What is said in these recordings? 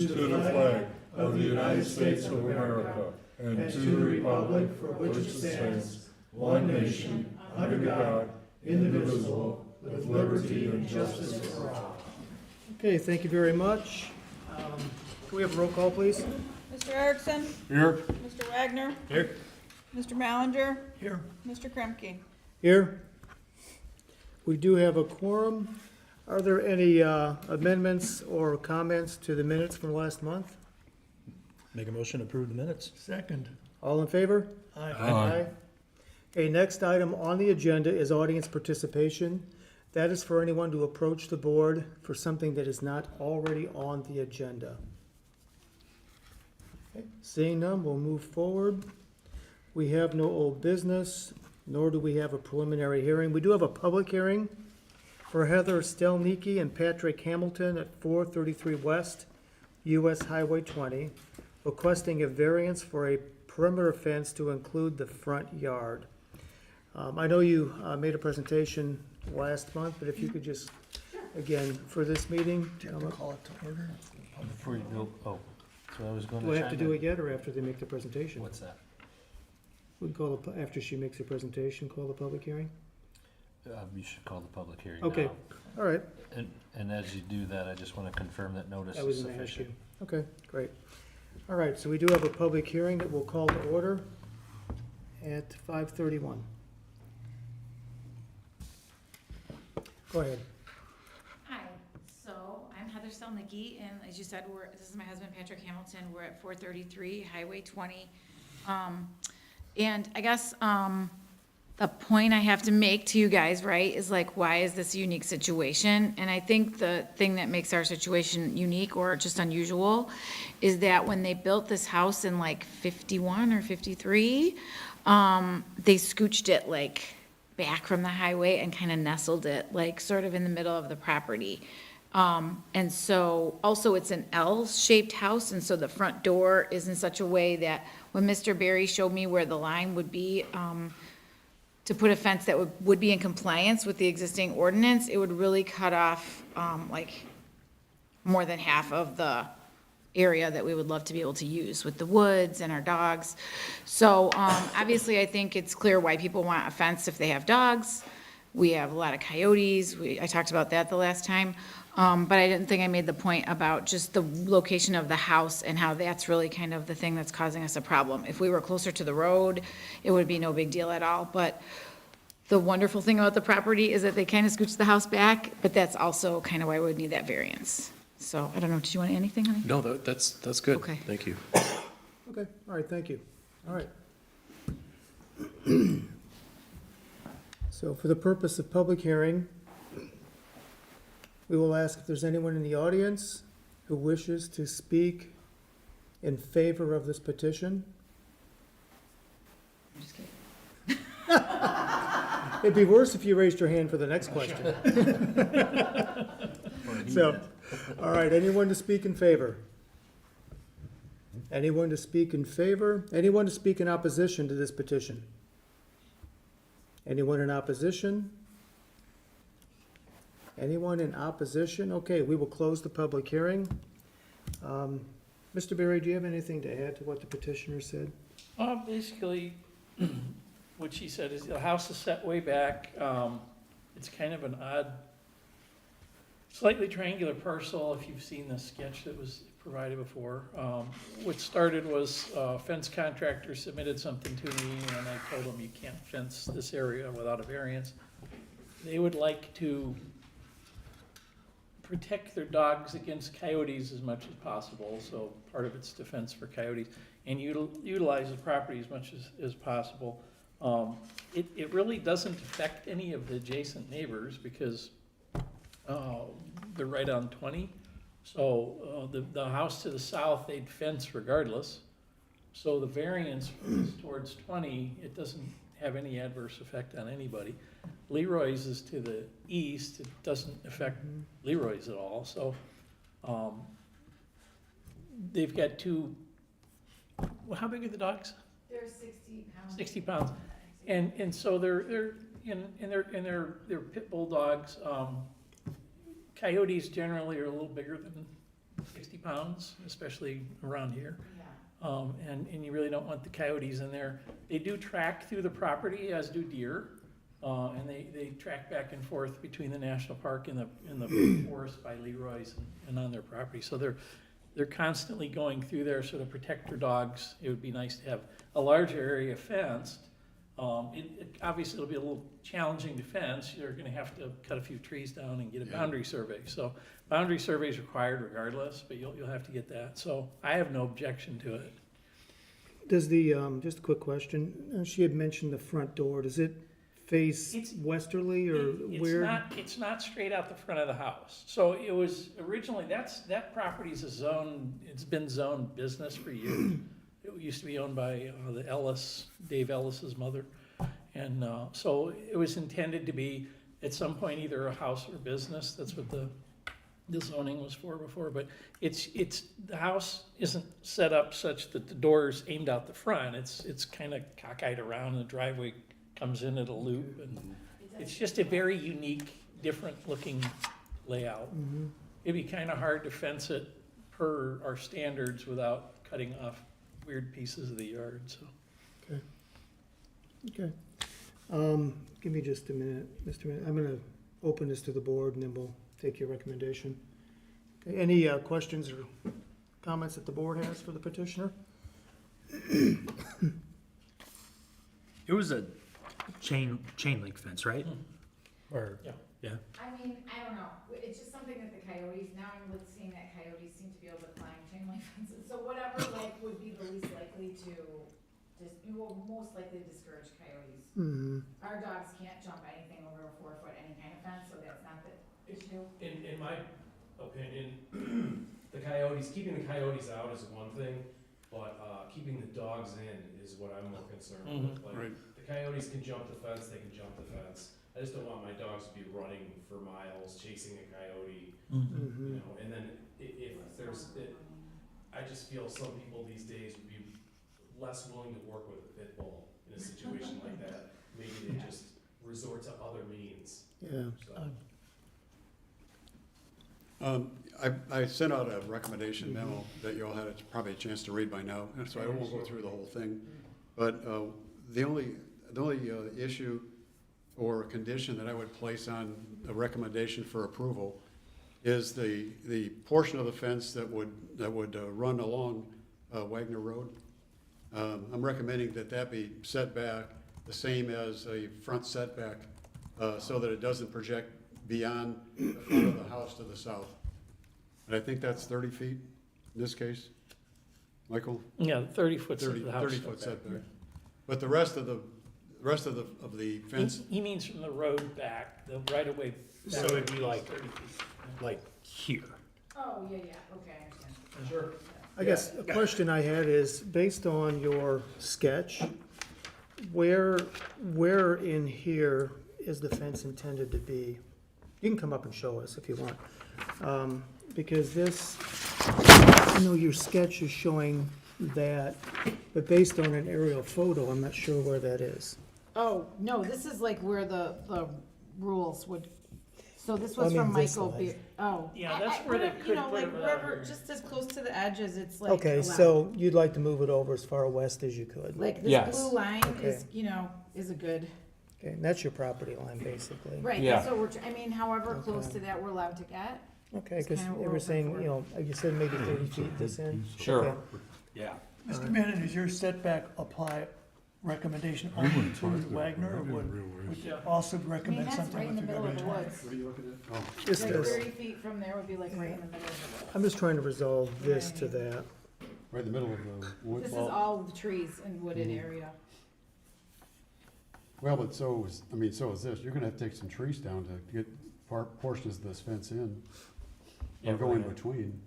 to the flag of the United States of America and to the republic for which it stands, one nation, under God, indivisible, with liberty and justice for all. Okay, thank you very much. Can we have a roll call, please? Mr. Erickson? Here. Mr. Wagner? Here. Mr. Mallinger? Here. Mr. Kremke? Here. We do have a quorum. Are there any amendments or comments to the minutes from last month? Make a motion to approve the minutes. Second. All in favor? Aye. Okay, next item on the agenda is audience participation. That is for anyone to approach the board for something that is not already on the agenda. Okay, seeing none, we'll move forward. We have no old business, nor do we have a preliminary hearing. We do have a public hearing for Heather Stelnicki and Patrick Hamilton at 433 West US Highway 20, requesting a variance for a perimeter fence to include the front yard. I know you made a presentation last month, but if you could just, again, for this meeting, Call it to order. Before you go, so I was going to do I have to chime do in. it yet, or after they make the presentation? What's that? We can call, after she makes a presentation, call the public hearing? You should call the public hearing Okay. now. All right, And as you do that, I just want to confirm that notice I is was gonna ask you. sufficient. Okay, great. All right, so we do have a public hearing that we'll call to order at 5:31. Go ahead. Hi, so I'm Heather Stelnicki, and as you said, this is my husband Patrick Hamilton. We're at 433 Highway 20. And I guess the point I have to make to you guys, right, is like, why is this a unique situation? And I think the thing that makes our situation unique or just unusual is that when they built this house in like 51 or 53, they scooched it like back from the highway and kind of nestled it like sort of in the middle of the property. And so also it's an L-shaped house, and so the front door is in such a way that when Mr. Berry showed me where the line would be, to put a fence that would be in compliance with the existing ordinance, it would really cut off, like more than half of the area that we would love to be able to use with the woods and our dogs. So, obviously I think it's clear why people want a fence if they have dogs. We have a lot of coyotes. I talked about that the last time. But I didn't think I made the point about just the location of the house and how that's really kind of the thing that's causing us a problem. If we were closer to the road, it would be no big deal at all. But the wonderful thing about the property is that they kind of scooch the house back, but that's also kind of why we would need that variance. So I don't know, did you want anything, honey? No, that's good. Okay. Thank you. Okay, all right, thank you. All right. So for the purpose of public hearing, we will ask if there's anyone in the audience who wishes to speak in favor of this petition. I'm just kidding. It'd be worse if you raised your hand for the next question. So, all right, anyone to speak in favor? Anyone to speak in favor? Anyone to speak in opposition to this petition? Anyone in opposition? Anyone in opposition? Okay, we will close the public hearing. Mr. Berry, do you have anything to add to what the petitioner said? Basically, what she said is the house is set way back. It's kind of an odd, slightly triangular parcel, if you've seen the sketch that was provided before. What started was a fence contractor submitted something to me, and I told them you can't fence this area without a variance. They would like to protect their dogs against coyotes as much as possible, so part of it's defense for coyotes, and utilize the property as much as possible. It really doesn't affect any of the adjacent neighbors because they're right on 20. So the house to the south, they'd fence regardless. So the variance is towards 20, it doesn't have any adverse effect on anybody. Leroy's is to the east, it doesn't affect Leroy's at all. So they've got two, well, how big are the dogs? They're 60 pounds. 60 pounds. And so they're pit bull dogs. Coyotes generally are a little bigger than 60 pounds, especially around here. Yeah. And you really don't want the coyotes in there. They do track through the property, as do deer. And they track back and forth between the national park and the forest by Leroy's and on their property. So they're constantly going through there, sort of protect their dogs. It would be nice to have a larger area fenced. Obviously, it'll be a little challenging to fence. You're gonna have to cut a few trees down and get a boundary survey. So boundary survey is required regardless, but you'll have to get that. So I have no objection to it. Does the, just a quick question, she had mentioned the front door, does it face It's- westerly or where? It's not straight out the front of the house. So it was originally, that property's a zone, it's been zoned business for years. It used to be owned by Dave Ellis's mother. And so it was intended to be at some point either a house or business. That's what the zoning was for before. But the house isn't set up such that the door's aimed out the front. It's kind of cockeyed around, and the driveway comes in at a loop. And it's just a very unique, different looking layout. Mhm. It'd be kind of hard to fence it per our standards without cutting off weird pieces of the yard, so. Okay. Give me just a minute, Mr. Mayor. I'm gonna open this to the board and then we'll take your recommendation. Okay, any questions or comments that the board has for the petitioner? It was a chain link fence, right? Or, Yeah. yeah, I mean, I don't know, it's just something that the coyotes, now I'm seeing that coyotes seem to be able to climb chain link fences, so whatever like would be the least likely to, will most likely discourage coyotes. Mm-hmm. Our dogs can't jump anything over a 4 foot, any kind of fence, so that's not the issue. In my opinion, keeping the coyotes out is one thing, but keeping the dogs in is what I'm more concerned with. Like, the coyotes can jump the fence, they can jump the fence. I just don't want my dogs to be running for miles, chasing a coyote, Mm-hmm. you know, and then if I just feel some people these days would be less willing to work with a pit bull in a situation like that. Maybe they just resort to other means, Yeah. so. I sent out a recommendation memo that you all had probably a chance to read by now, so I won't go through the whole thing. But the only issue or condition that I would place on a recommendation for approval is the portion of the fence that would run along Wagner Road. I'm recommending that be set back the same as a front setback, so that it doesn't project beyond the front of the house to the south. And I think that's 30 feet in this case, Michael? Yeah, 30 foot 30 the house. foot setback. But the rest of the fence, He means from the road back, the right of way. So it'd be like- 30 feet. like here. Oh, yeah, okay, I understand. Sure. I guess a question I had is, based on your sketch, where in here is the fence intended to be? You can come up and show us if you want. Because this, I know your sketch is showing that, but based on an aerial photo, I'm not sure where that is. Oh, no, this is like where the rules would, so this I was mean from this Michael size. Oh. Yeah, that's where they could You know, put like it without wherever, very- just as close to the edges, it's like Okay, allowed. so you'd like to move it over as far west as you could. Like this Yes. blue line is, Okay. is a good, Okay, and that's your property line, basically. right, Yeah. that's what we're, however close Okay. to that we're allowed to get. Okay, That's because kinda what you we're were saying, looking you know, you said maybe 30 feet this in? Sure. Okay. Yeah. Mr. Manning, does your setback apply recommendation only to Wagner, or would you also I mean, recommend that's something right in the with middle of regard the to? woods. what are you looking at? This Like does. 30 feet from there would be like right in the middle of the woods. I'm just trying to resolve this to Right. that. Right in the middle of the wood. This is all the trees and wooded area. Well, but so is this. You're gonna have to take some trees down to get portions of this fence in, Yeah, or go we're in gonna- between.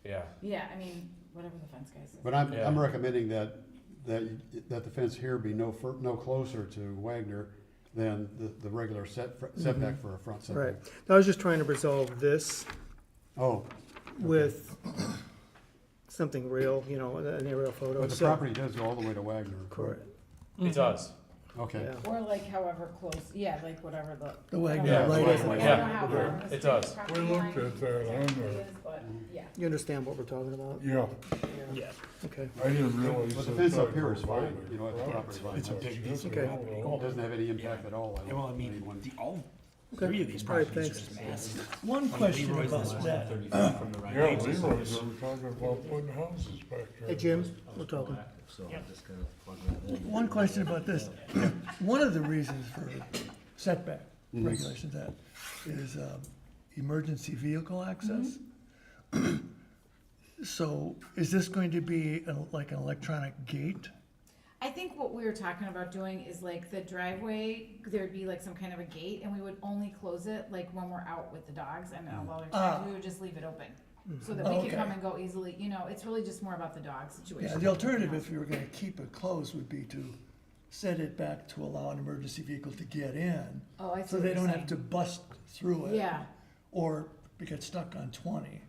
Yeah. Yeah, I mean, whatever the fence guy says. But I'm Yeah. recommending that the fence here be no closer to Wagner than the regular setback for a front setback. Right. I was just trying to resolve this Oh, with something real, you know, an aerial photo. but the So- property does go all the way to Wagner. Correct. It does. Okay. Yeah. Or like however close, yeah, like whatever the. The Wagner Yeah, right right, is. right. I don't know how Yeah, long it this does. property We looked line at that on exactly there. is, but, yeah. You understand what we're talking about? Yeah, Yeah. Okay. I didn't realize. But the that fence that up here is goes fine, over. you know, at the property line. It's a big piece of Okay. property. It doesn't have any impact at all. Yeah, well, I mean, Anyone- all Okay. three of these All right, properties are thanks. just massive. One question Leroy's about is that. 30 feet from the right Yeah, edge. Leroy's, they were talking about putting houses back there. Hey, Jim, we're talking. So I'm just gonna plug that in. One question about this. One of the reasons for setback regulations that is emergency vehicle access. So is this going to be like an electronic gate? I think what we were talking about doing is like the driveway, there'd be like some kind of a gate, and we would only close it like when we're out with the dogs, and all other times we would just leave it open. So that we Okay. can come and go easily, you know, it's really just more about the dog situation. Yeah, the alternative, if you were gonna keep it closed, would be to set it back to allow an emergency vehicle to get in, Oh, I see so what they you're don't have saying. to bust through it. Yeah, Or get stuck on 20.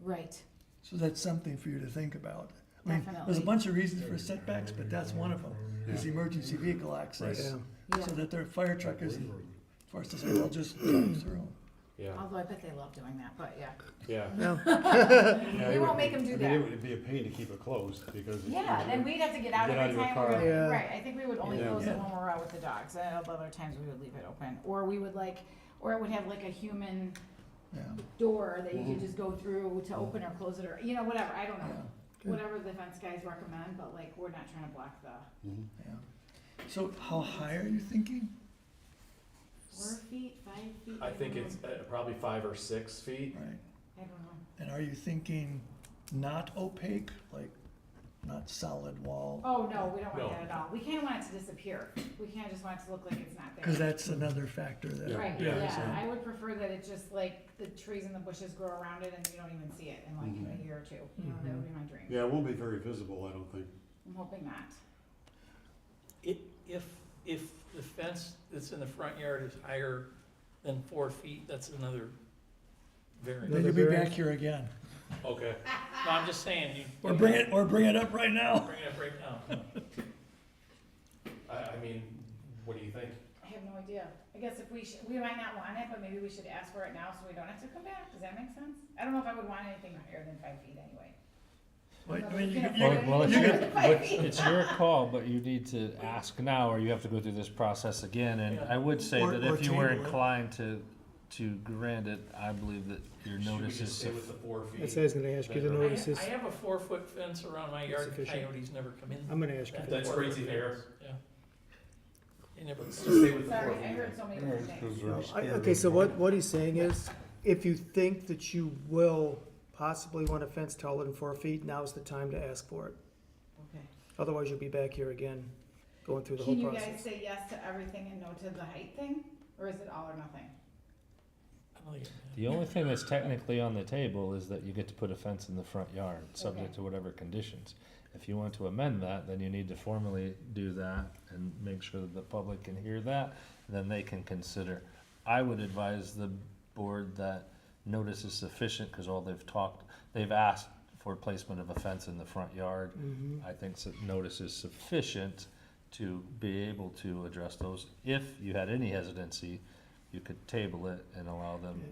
right, So that's something for you to think about. I mean, there's a Definitely. bunch of reasons for setbacks, but that's one of them, is emergency vehicle access. Yeah. yeah. So that their fire truck isn't forced to say, well, just drive through. Yeah, Although I bet they love doing that, but yeah. yeah. Yeah, We it won't would- make 'em do I mean, that. it would be a pain to keep it closed because. it's, Yeah, then we'd have to get out Get out every of your time car. we were, Yeah. right, I think we would only Yeah. close it Yeah. when we're out with the dogs, and other times we would leave it open. Or we would like, or it would have like a human Yeah. door that you could just go through to open or close it, or, you know, whatever, I don't know. Yeah. Whatever the fence guys recommend, but like, we're not trying to block the Mhm. Yeah. So how high are you thinking? 4 feet, 5 feet? I think don't it's know. probably 5 or 6 feet. Right. I don't know. And are you thinking not opaque, like not solid wall? Oh, no, we don't No. want that at all. We kinda want it to disappear. We kinda just want it to look like it's not there. Because that's another factor that. Right, Yeah. yeah, I would prefer that it just like, the trees and the bushes grow around it and you don't even see it in like a year or two, you know, that would be my dream. Yeah, it won't be very visible, I don't think. I'm hoping not. If the fence that's in the front yard is higher than 4 feet, that's another variance. Then you'll be back here again. Okay. No, I'm just saying, you. Or bring it up right now. Bring it up right now. I mean, what do you think? I have no idea. I guess if we might not want it, but maybe we should ask for it now so we don't have to come back. Does that make sense? I don't know if I would want anything higher than 5 feet anyway. Wait, But I mean, we you can could- afford Well, anything it's higher than 5 feet. It's your call, but you need to ask now, or you have to go through this process again, and I would say Or- that or if you were table it. inclined to grant it, I believe that your Should we notice just is stay with the 4 feet? That's what I was gonna ask you, the notices. I have a 4-foot fence around my yard, the Sufficient. coyotes never come in. I'm gonna ask you. that That's 4-foot crazy fair. fence. Yeah. They never. Let's just stay with the 4 Sorry, feet. I heard so many Yeah, different things. 'cause there's- Okay, so what he's saying is, if you think that you will possibly want a fence taller than 4 feet, now's the time to ask for it. Okay. Otherwise, you'll be back here again, going through the whole Can you guys process. say yes to everything and no to the height thing? Or is it all or nothing? I don't think it- The only thing that's technically on the table is that you get to put a fence in the front yard, subject Okay. to whatever conditions. If you want to amend that, then you need to formally do that and make sure that the public can hear that, then they can consider. I would advise the board that notice is sufficient, because they've asked for placement of a fence in the front yard. Mhm. I think notice is sufficient to be able to address those. If you had any hesitancy, you could table it and allow them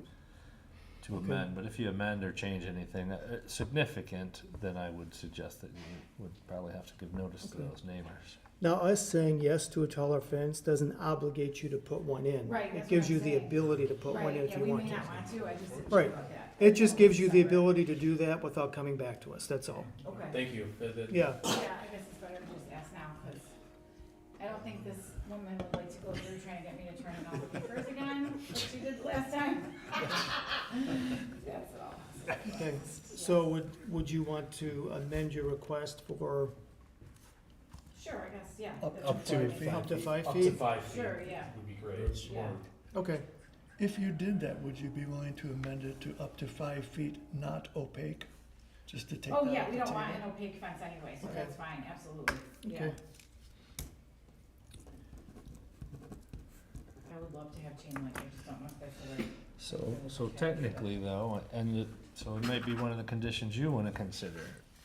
to Okay. amend. But if you amend or change anything significant, then I would suggest that you would probably have to give notice to Okay. those neighbors. Now, us saying yes to a taller fence doesn't obligate you to put one in. Right, It that's gives what you I'm the saying. ability to put one Right, in if yeah, you we want may to. not want to, I just didn't Right. sure about that. It just gives you the Separate. ability to do that without coming back to us, that's all. Okay. Thank you. Yeah, Yeah, I guess it's better to just ask now, because I don't think this woman would like to go through trying to get me to turn in all the papers again, like she did last time. That's all. okay. So would you want to amend your request for Sure, I guess, yeah. Up that's to fine. 5 feet. up to 5 Up to feet? 5 feet Sure, yeah. would be great. That's Yeah. smart. Okay, If you did that, would you be willing to amend it to up to 5 feet, not opaque? Just to take that Oh, off yeah, we the don't want table? an opaque fence anyway, so Okay. that's fine, absolutely, yeah. okay. I would love to have chain link, I just don't know if that's the right. So technically though, so it might be one of the conditions you wanna consider.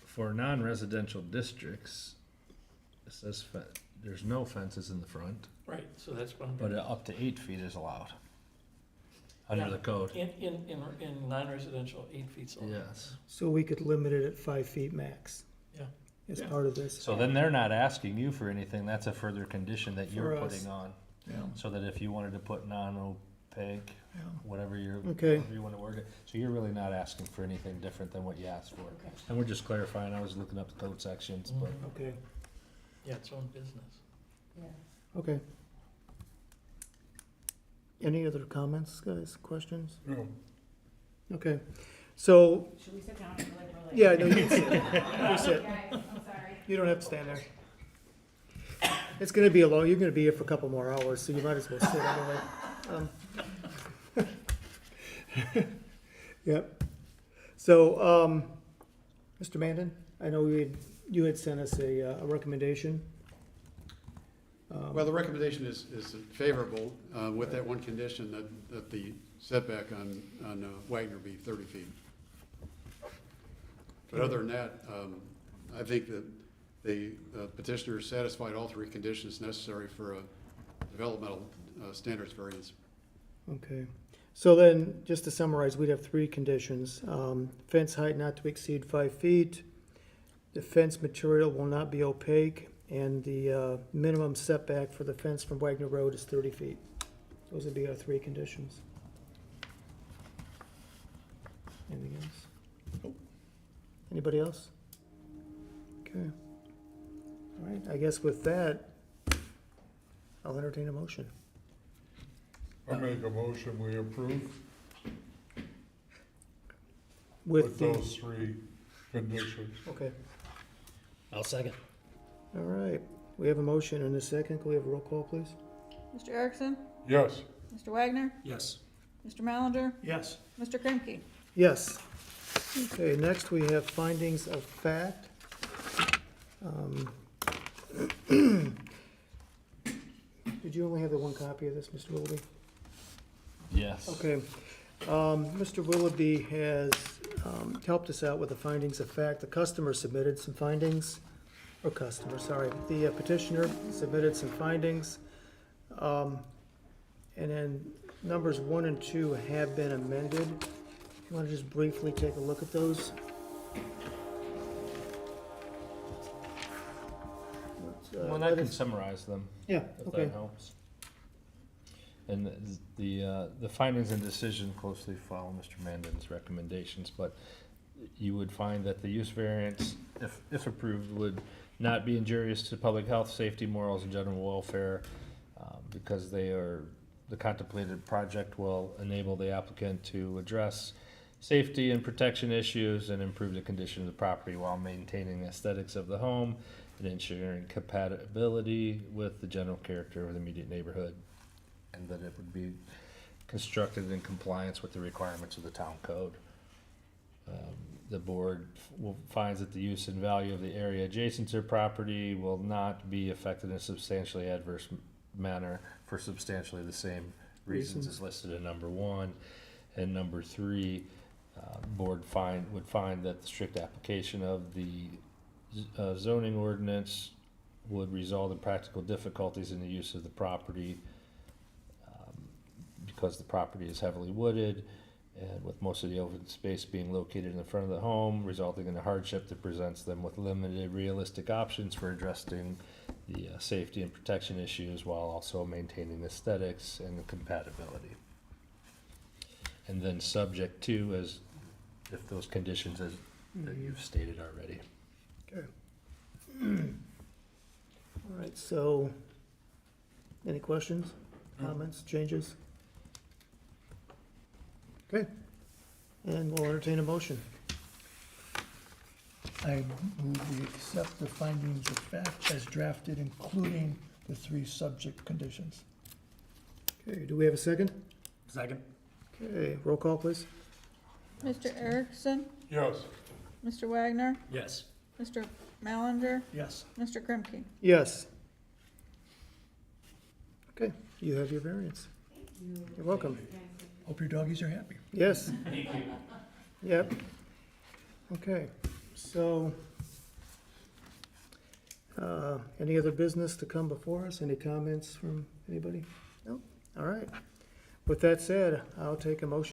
For non-residential districts, it says there's no fences in the front, Right, so that's what I'm. but up to 8 feet is allowed under the code. In non-residential, 8 feet's allowed. Yes. So we could limit it at 5 feet max. Yeah. As Yeah. part of this. So then they're not asking you for anything, that's a further condition that you're For us. putting on. Yeah, So that if you wanted to put non-opaque, yeah. whatever Okay. however you wanna word it, so you're really not asking for anything different than what you asked for. And we're just clarifying, I was looking up the code sections, but Okay, Yeah, its own business. okay. Any other comments, guys, questions? No. Okay, so, Should we sit down and like, we're like? yeah, no, you can sit. You sit. Guys, I'm sorry. You don't have to stand there. It's gonna be you're gonna be here for a couple more hours, so you might as well sit anyway. Yep. So, Mr. Mandan, I know you had sent us a recommendation. Well, the recommendation is favorable, with that one condition that the setback on Wagner be 30 feet. But other than that, I think that the petitioner satisfied all 3 conditions necessary for a developmental standards variance. Okay, so then, just to summarize, we'd have 3 conditions. Fence height not to exceed 5 feet, the fence material will not be opaque, and the minimum setback for the fence from Wagner Road is 30 feet. Those would be our 3 conditions. Anything else? Anybody else? Okay. All right, I guess with that, I'll entertain a motion. I make a motion, we approve With with the, those 3 conditions. okay, I'll second. all right. We have a motion and a second. Can we have a roll call, please? Mr. Erickson? Yes. Mr. Wagner? Yes. Mr. Malinger? Yes. Mr. Kremke? Yes. Okay, next we have findings of fact. Did you only have the one copy of this, Mr. Willoughby? yes. Okay. Mr. Willoughby has helped us out with the findings of fact. The customer submitted some findings, the petitioner submitted some findings. And then numbers 1 and 2 have been amended. You want to just briefly take a look at those? Well, I can summarize them. Yeah, If okay. that helps. And the findings and decision closely follow Mr. Mandan's recommendations, but you would find that the use variance, if approved, would not be injurious to public health, safety, morals, and general welfare, because the contemplated project will enable the applicant to address safety and protection issues and improve the condition of the property while maintaining the aesthetics of the home and ensuring compatibility with the general character of the immediate neighborhood, and that it would be constructed in compliance with the requirements of the town code. The board finds that the use and value of the area adjacent to the property will not be affected in a substantially adverse manner for substantially the same reasons as listed in number 1. And number 3, board would find that the strict application of the zoning ordinance would result in practical difficulties in the use of the property, because the property is heavily wooded, and with most of the open space being located in the front of the home, resulting in a hardship that presents them with limited realistic options for addressing the safety and protection issues while also maintaining aesthetics and the compatibility. And then subject to, as if those conditions as that you've stated already. Okay. All right, so, any questions, comments, changes? Okay, and we'll entertain a motion. I move we accept the findings of fact as drafted, including the 3 subject conditions. Okay, do we have a second? Second. Okay, roll call, please. Mr. Erickson? Yes. Mr. Wagner? Yes. Mr. Malinger? Yes. Mr. Kremke? Yes. Okay, you have your variance. You're welcome. Hope your doggies are happy. Yes. Yep. Okay, so, Any other business to come before us? Any comments from anybody? No? All right. With that said, I'll take a motion